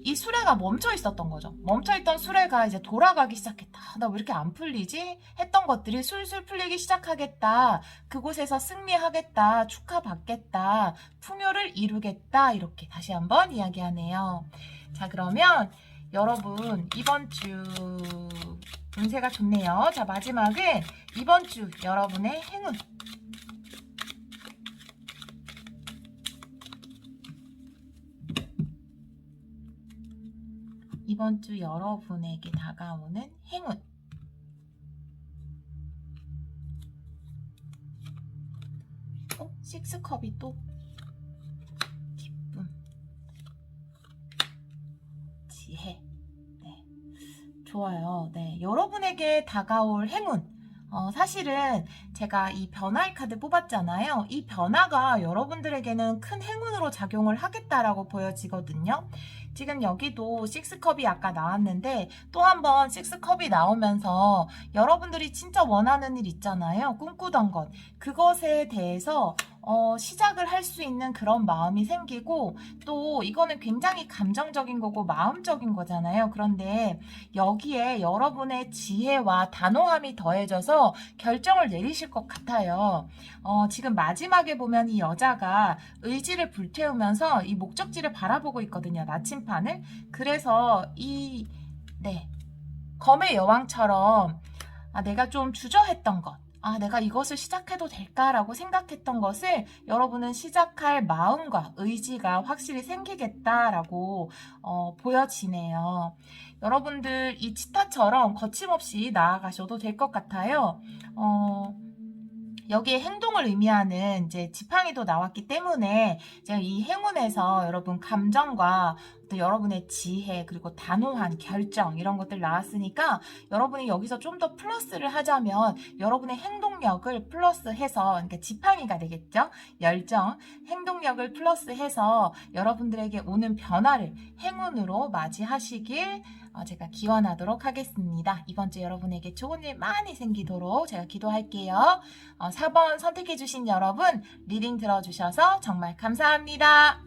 이 수레가 멈춰 있었던 거죠. 멈춰 있던 수레가 이제 돌아가기 시작했다. 나 왜 이렇게 안 풀리지? 했던 것들이 술술 풀리기 시작하겠다. 그곳에서 승리하겠다. 축하받겠다. 풍요를 이루겠다. 이렇게 다시 한번 이야기하네요. 자, 그러면 여러분 이번 주 운세가 좋네요. 자, 마지막은 이번 주 여러분의 행운. 이번 주 여러분에게 다가오는 행운. 식스컵이 또 기쁨, 지혜. 네, 좋아요. 네, 여러분에게 다가올 행운. 사실은 제가 이 변화의 카드 뽑았잖아요. 이 변화가 여러분들에게는 큰 행운으로 작용을 하겠다라고 보여지거든요. 지금 여기도 식스컵이 아까 나왔는데 또 한번 식스컵이 나오면서 여러분들이 진짜 원하는 일 있잖아요. 꿈꾸던 것. 그것에 대해서 시작을 할 수 있는 그런 마음이 생기고 또 이거는 굉장히 감정적인 거고 마음적인 거잖아요. 그런데 여기에 여러분의 지혜와 단호함이 더해져서 결정을 내리실 것 같아요. 지금 마지막에 보면 이 여자가 의지를 불태우면서 이 목적지를 바라보고 있거든요. 나침판을. 그래서 네, 검의 여왕처럼 내가 좀 주저했던 것, 내가 이것을 시작해도 될까라고 생각했던 것을 여러분은 시작할 마음과 의지가 확실히 생기겠다라고 보여지네요. 여러분들 이 치타처럼 거침없이 나아가셔도 될 것 같아요. 여기에 행동을 의미하는 이제 지팡이도 나왔기 때문에 제가 이 행운에서 여러분 감정과 또 여러분의 지혜 그리고 단호한 결정 이런 것들 나왔으니까 여러분이 여기서 좀 더 플러스를 하자면 여러분의 행동력을 플러스해서 그러니까 지팡이가 되겠죠. 열정, 행동력을 플러스해서 여러분들에게 오는 변화를 행운으로 맞이하시길 제가 기원하도록 하겠습니다. 이번 주 여러분에게 좋은 일 많이 생기도록 제가 기도할게요. 4번 선택해주신 여러분 리딩 들어주셔서 정말 감사합니다.